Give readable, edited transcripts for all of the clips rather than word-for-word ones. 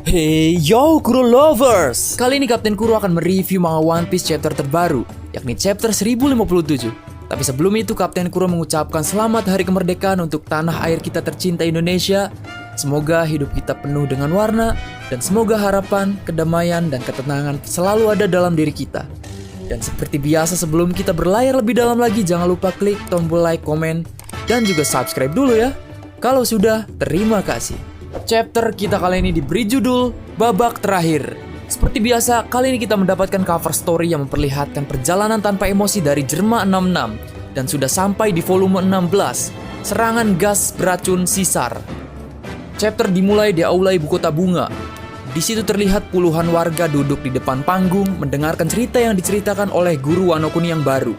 Hey yo Kuro Lovers! Kali ini Kapten Kuro akan mereview manga One Piece chapter terbaru, yakni chapter 1057. Tapi sebelum itu Kapten Kuro mengucapkan selamat hari kemerdekaan untuk tanah air kita tercinta Indonesia. Semoga hidup kita penuh dengan warna, dan semoga harapan, kedamaian, dan ketenangan selalu ada dalam diri kita. Dan seperti biasa sebelum kita berlayar lebih dalam lagi, jangan lupa klik tombol like, komen, dan juga subscribe dulu ya. Kalau sudah, terima kasih. Chapter kita kali ini diberi judul Babak Terakhir. Seperti biasa, kali ini kita mendapatkan cover story yang memperlihatkan perjalanan tanpa emosi dari Jerma 66 dan sudah sampai di volume 16, Serangan Gas Beracun Sisar. Chapter dimulai di aula ibu kota bunga. Di situ terlihat puluhan warga duduk di depan panggung mendengarkan cerita yang diceritakan oleh guru Wano Kuni yang baru,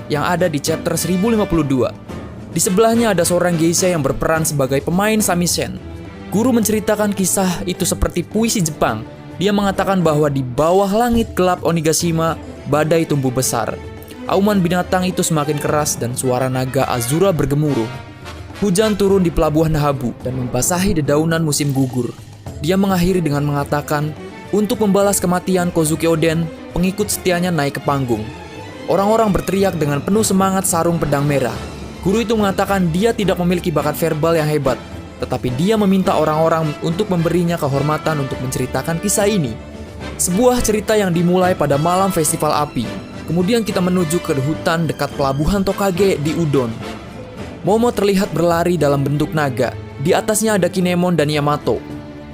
yang ada di chapter 1052. Di sebelahnya ada seorang geisha yang berperan sebagai pemain samisen. Guru menceritakan kisah itu seperti puisi Jepang. Dia mengatakan bahwa di bawah langit gelap Onigashima, badai tumbuh besar. Auman binatang itu semakin keras dan suara naga Azura bergemuruh. Hujan turun di pelabuhan Habu dan membasahi dedaunan musim gugur. Dia mengakhiri dengan mengatakan, untuk membalas kematian Kozuki Oden, pengikut setianya naik ke panggung. Orang-orang berteriak dengan penuh semangat sarung pedang merah. Guru itu mengatakan dia tidak memiliki bakat verbal yang hebat, tetapi dia meminta orang-orang untuk memberinya kehormatan untuk menceritakan kisah ini. Sebuah cerita yang dimulai pada malam festival api. Kemudian kita menuju ke hutan dekat pelabuhan Tokage di Udon. Momo terlihat berlari dalam bentuk naga. Di atasnya ada Kinemon dan Yamato.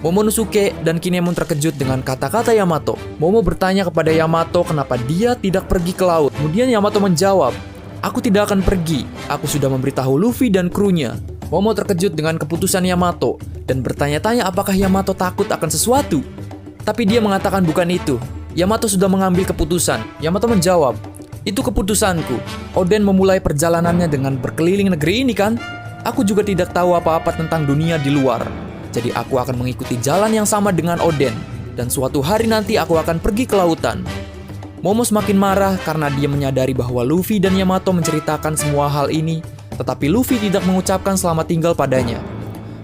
Momonosuke dan Kinemon terkejut dengan kata-kata Yamato. Momo bertanya kepada Yamato kenapa dia tidak pergi ke laut. Kemudian Yamato menjawab, "Aku tidak akan pergi. Aku sudah memberitahu Luffy dan krunya." Momo terkejut dengan keputusan Yamato dan bertanya-tanya apakah Yamato takut akan sesuatu. Tapi dia mengatakan bukan itu. Yamato sudah mengambil keputusan. Yamato menjawab, "Itu keputusanku. Oden memulai perjalanannya dengan berkeliling negeri ini kan? Aku juga tidak tahu apa-apa tentang dunia di luar. Jadi aku akan mengikuti jalan yang sama dengan Oden. Dan suatu hari nanti aku akan pergi ke lautan." Momo semakin marah karena dia menyadari bahwa Luffy dan Yamato menceritakan semua hal ini, tetapi Luffy tidak mengucapkan selamat tinggal padanya.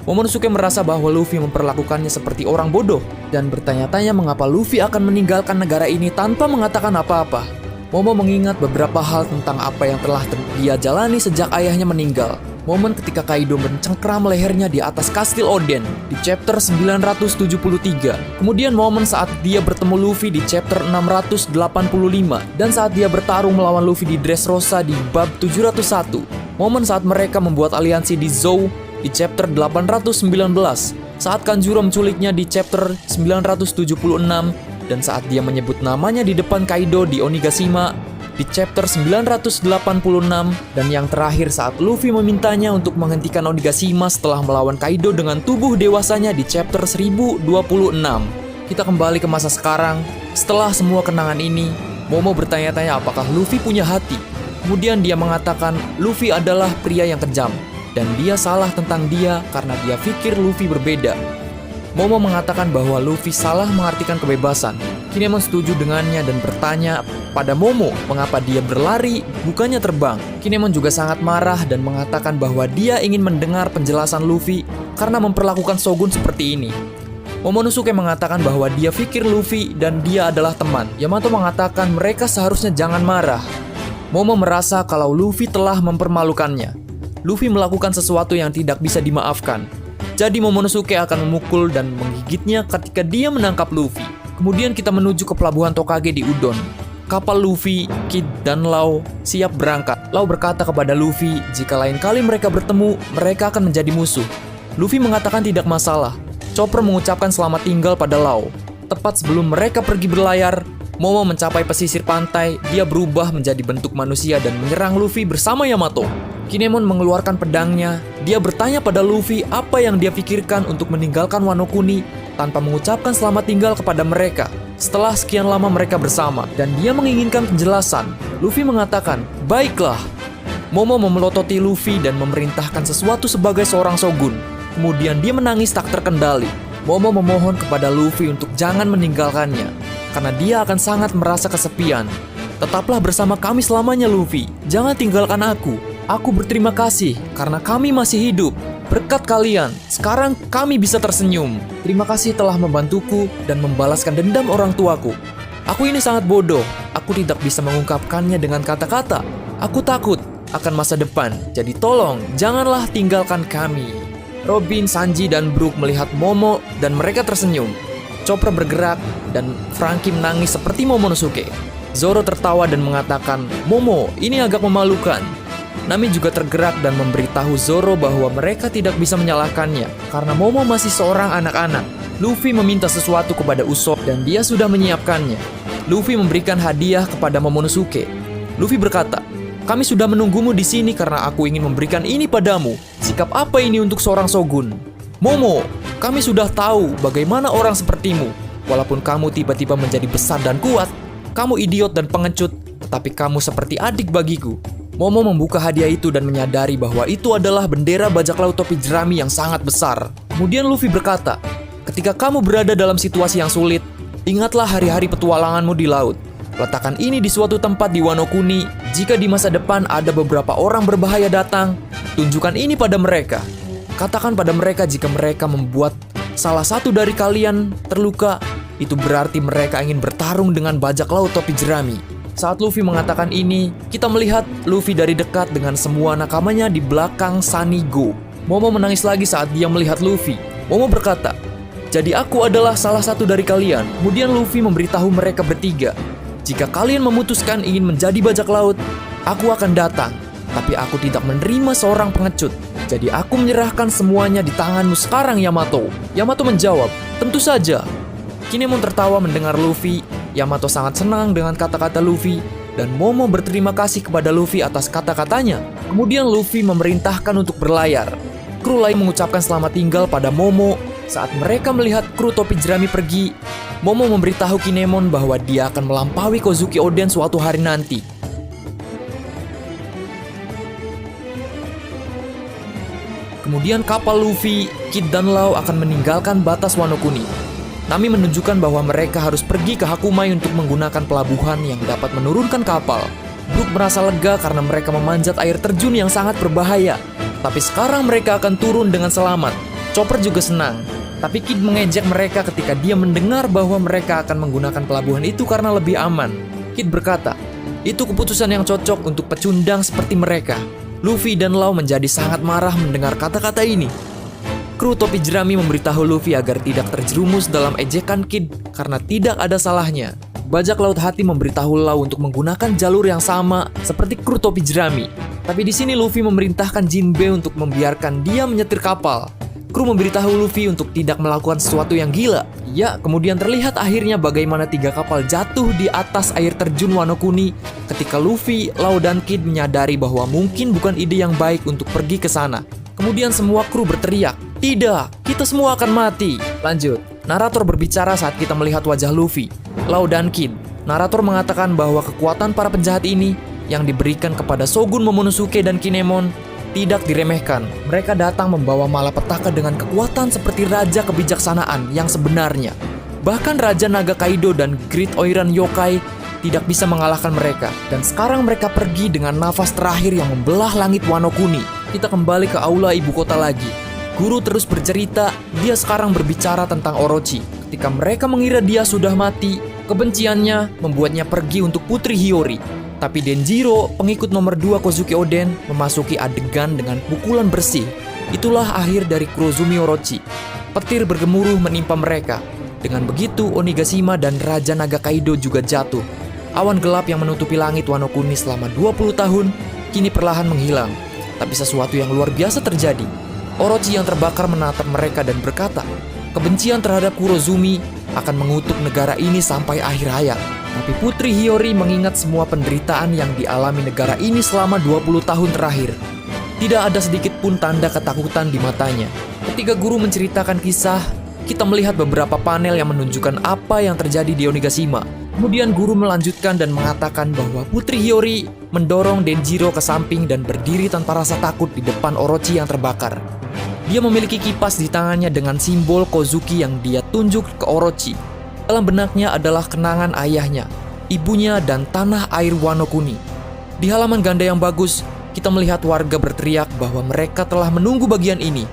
Momonosuke merasa bahwa Luffy memperlakukannya seperti orang bodoh dan bertanya-tanya mengapa Luffy akan meninggalkan negara ini tanpa mengatakan apa-apa. Momo mengingat beberapa hal tentang apa yang telah dia jalani sejak ayahnya meninggal. Momen ketika Kaido mencengkram lehernya di atas kastil Oden di chapter 973. Kemudian momen saat dia bertemu Luffy di chapter 685 dan saat dia bertarung melawan Luffy di Dressrosa di bab 701. Momen saat mereka membuat aliansi di Zou di chapter 819, saat Kanjuro menculiknya di chapter 976, dan saat dia menyebut namanya di depan Kaido di Onigashima di chapter 986, dan yang terakhir saat Luffy memintanya untuk menghentikan Onigashima setelah melawan Kaido dengan tubuh dewasanya di chapter 1026. Kita kembali ke masa sekarang. Setelah semua kenangan ini, Momo bertanya-tanya apakah Luffy punya hati. Kemudian dia mengatakan Luffy adalah pria yang kejam, dan dia salah tentang dia karena dia pikir Luffy berbeda. Momo mengatakan bahwa Luffy salah mengartikan kebebasan. Kinemon setuju dengannya dan bertanya pada Momo mengapa dia berlari bukannya terbang. Kinemon juga sangat marah dan mengatakan bahwa dia ingin mendengar penjelasan Luffy karena memperlakukan Shogun seperti ini. Momonosuke mengatakan bahwa dia pikir Luffy dan dia adalah teman. Yamato mengatakan mereka seharusnya jangan marah. Momo merasa kalau Luffy telah mempermalukannya. Luffy melakukan sesuatu yang tidak bisa dimaafkan. Jadi Momonosuke akan memukul dan menggigitnya ketika dia menangkap Luffy. Kemudian kita menuju ke pelabuhan Tokage di Udon. Kapal Luffy, Kid, dan Law siap berangkat. Law berkata kepada Luffy, jika lain kali mereka bertemu, mereka akan menjadi musuh. Luffy mengatakan tidak masalah. Chopper mengucapkan selamat tinggal pada Law. Tepat sebelum mereka pergi berlayar, Momo mencapai pesisir pantai. Dia berubah menjadi bentuk manusia dan menyerang Luffy bersama Yamato. Kinemon mengeluarkan pedangnya. Dia bertanya pada Luffy apa yang dia pikirkan untuk meninggalkan Wano Kuni tanpa mengucapkan selamat tinggal kepada mereka. Setelah sekian lama mereka bersama dan dia menginginkan penjelasan, Luffy mengatakan, "Baiklah." Momo memelototi Luffy dan memerintahkan sesuatu sebagai seorang shogun. Kemudian dia menangis tak terkendali. Momo memohon kepada Luffy untuk jangan meninggalkannya, karena dia akan sangat merasa kesepian. "Tetaplah bersama kami selamanya Luffy, jangan tinggalkan aku. Aku berterima kasih karena kami masih hidup." Berkat kalian, sekarang kami bisa tersenyum. Terima kasih telah membantuku dan membalaskan dendam orang tuaku. Aku ini sangat bodoh. Aku tidak bisa mengungkapkannya dengan kata-kata. Aku takut akan masa depan. Jadi tolong, janganlah tinggalkan kami. Robin, Sanji, dan Brook melihat Momo dan mereka tersenyum. Chopper bergerak dan Franky menangis seperti Momonosuke. Zoro tertawa dan mengatakan, "Momo, ini agak memalukan." Nami juga tergerak dan memberitahu Zoro bahwa mereka tidak bisa menyalahkannya karena Momo masih seorang anak-anak. Luffy meminta sesuatu kepada Usopp dan dia sudah menyiapkannya. Luffy memberikan hadiah kepada Momonosuke. Luffy berkata, "Kami sudah menunggumu di sini karena aku ingin memberikan ini padamu. Sikap apa ini untuk seorang shogun? Momo, kami sudah tahu bagaimana orang sepertimu. Walaupun kamu tiba-tiba menjadi besar dan kuat, kamu idiot dan pengecut, tetapi kamu seperti adik bagiku." Momo membuka hadiah itu dan menyadari bahwa itu adalah bendera bajak laut topi jerami yang sangat besar. Kemudian Luffy berkata, "Ketika kamu berada dalam situasi yang sulit, ingatlah hari-hari petualanganmu di laut. Letakkan ini di suatu tempat di Wano Kuni. Jika di masa depan ada beberapa orang berbahaya datang, tunjukkan ini pada mereka. Katakan pada mereka jika mereka membuat salah satu dari kalian terluka, itu berarti mereka ingin bertarung dengan bajak laut topi jerami." Saat Luffy mengatakan ini, kita melihat Luffy dari dekat dengan semua nakamanya di belakang Sunny Go. Momo menangis lagi saat dia melihat Luffy. Momo berkata, "Jadi aku adalah salah satu dari kalian." Kemudian Luffy memberitahu mereka bertiga, "Jika kalian memutuskan ingin menjadi bajak laut, aku akan datang. Tapi aku tidak menerima seorang pengecut. Jadi aku menyerahkan semuanya di tanganmu sekarang, Yamato." Yamato menjawab, "Tentu saja." Kinemon tertawa mendengar Luffy. Yamato sangat senang dengan kata-kata Luffy, dan Momo berterima kasih kepada Luffy atas kata-katanya. Kemudian Luffy memerintahkan untuk berlayar. Kru lain mengucapkan selamat tinggal pada Momo. Saat mereka melihat kru topi jerami pergi, Momo memberitahu Kinemon bahwa dia akan melampaui Kozuki Oden suatu hari nanti. Kemudian kapal Luffy, Kid, dan Law akan meninggalkan batas Wano Kuni. Nami menunjukkan bahwa mereka harus pergi ke Hakumai untuk menggunakan pelabuhan yang dapat menurunkan kapal. Brook merasa lega karena mereka memanjat air terjun yang sangat berbahaya. Tapi sekarang mereka akan turun dengan selamat. Chopper juga senang. Tapi Kid mengejek mereka ketika dia mendengar bahwa mereka akan menggunakan pelabuhan itu karena lebih aman. Kid berkata, "Itu keputusan yang cocok untuk pecundang seperti mereka." Luffy dan Law menjadi sangat marah mendengar kata-kata ini. Kru topi jerami memberitahu Luffy agar tidak terjerumus dalam ejekan Kid karena tidak ada salahnya. Bajak laut hati memberitahu Law untuk menggunakan jalur yang sama seperti kru topi jerami. Tapi di sini Luffy memerintahkan Jinbe untuk membiarkan dia menyetir kapal. Kru memberitahu Luffy untuk tidak melakukan sesuatu yang gila. Ya, kemudian terlihat akhirnya bagaimana 3 kapal jatuh di atas air terjun Wano Kuni ketika Luffy, Law, dan Kid menyadari bahwa mungkin bukan ide yang baik untuk pergi ke sana. Kemudian semua kru berteriak, "Tidak, kita semua akan mati." Lanjut, narator berbicara saat kita melihat wajah Luffy, Law, dan Kid. Narator mengatakan bahwa kekuatan para penjahat ini yang diberikan kepada Shogun Momonosuke dan Kinemon tidak diremehkan. Mereka datang membawa malapetaka dengan kekuatan seperti Raja Kebijaksanaan yang sebenarnya. Bahkan Raja Naga Kaido dan Great Oiran Yokai tidak bisa mengalahkan mereka. Dan sekarang mereka pergi dengan nafas terakhir yang membelah langit Wano Kuni. Kita kembali ke aula ibu kota lagi. Guru terus bercerita, dia sekarang berbicara tentang Orochi. Ketika mereka mengira dia sudah mati, kebenciannya membuatnya pergi untuk Putri Hiyori. Tapi Denjiro, pengikut nomor 2 Kozuki Oden, memasuki adegan dengan pukulan bersih. Itulah akhir dari Kurozumi Orochi. Petir bergemuruh menimpa mereka. Dengan begitu, Onigashima dan Raja Naga Kaido juga jatuh. Awan gelap yang menutupi langit Wano Kuni selama 20 tahun, kini perlahan menghilang. Tapi sesuatu yang luar biasa terjadi. Orochi yang terbakar menatap mereka dan berkata, kebencian terhadap Kurozumi akan mengutuk negara ini sampai akhir hayat. Tapi Putri Hiyori mengingat semua penderitaan yang dialami negara ini selama 20 tahun terakhir. Tidak ada sedikit pun tanda ketakutan di matanya. Ketika guru menceritakan kisah, kita melihat beberapa panel yang menunjukkan apa yang terjadi di Onigashima. Kemudian guru melanjutkan dan mengatakan bahwa Putri Hiyori mendorong Denjiro ke samping dan berdiri tanpa rasa takut di depan Orochi yang terbakar. Dia memiliki kipas di tangannya dengan simbol Kozuki yang dia tunjuk ke Orochi. Dalam benaknya adalah kenangan ayahnya, ibunya, dan tanah air Wano Kuni. Di halaman ganda yang bagus, kita melihat warga berteriak bahwa mereka telah menunggu bagian ini.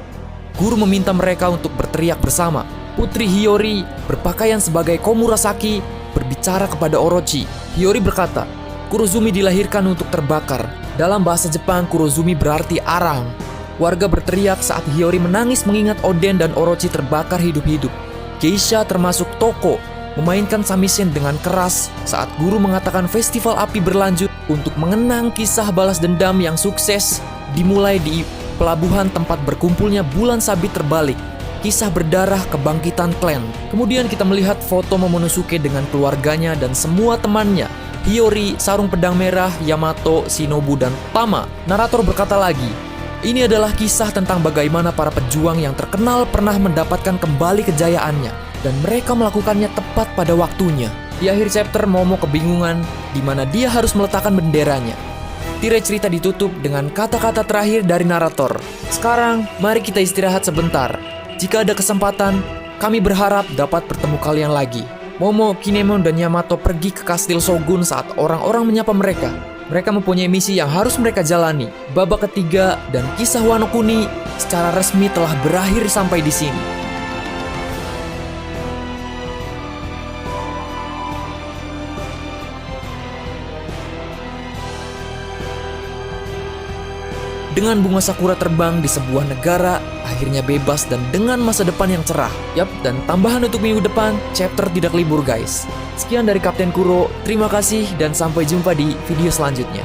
guru meminta mereka untuk berteriak bersama. Putri Hiyori berpakaian sebagai Komurasaki berbicara kepada Orochi. Hiyori berkata, Kurozumi dilahirkan untuk terbakar. Dalam bahasa Jepang, Kurozumi berarti arang. Warga berteriak saat Hiyori menangis mengingat Oden dan Orochi terbakar hidup-hidup. Geisha termasuk Toko memainkan samisen dengan keras saat guru mengatakan festival api berlanjut untuk mengenang kisah balas dendam yang sukses dimulai di pelabuhan tempat berkumpulnya bulan sabit terbalik. Kisah berdarah kebangkitan klan. Kemudian kita melihat foto Momonosuke dengan keluarganya dan semua temannya. Hiyori, Sarung Pedang Merah, Yamato, Shinobu, dan Tama. Narator berkata lagi, ini adalah kisah tentang bagaimana para pejuang yang terkenal pernah mendapatkan kembali kejayaannya. Dan mereka melakukannya tepat pada waktunya. Di akhir chapter, Momo kebingungan di mana dia harus meletakkan benderanya. Tirai cerita ditutup dengan kata-kata terakhir dari narator. Sekarang, mari kita istirahat sebentar. Jika ada kesempatan, kami berharap dapat bertemu kalian lagi. Momo, Kinemon, dan Yamato pergi ke kastil Shogun saat orang-orang menyapa mereka. Mereka mempunyai misi yang harus mereka jalani. Babak ketiga dan kisah Wano Kuni secara resmi telah berakhir sampai di sini. Dengan bunga sakura terbang di sebuah negara, akhirnya bebas dan dengan masa depan yang cerah. Yap, dan tambahan untuk minggu depan, chapter tidak libur guys. Sekian dari Kapten Kuro, terima kasih dan sampai jumpa di video selanjutnya.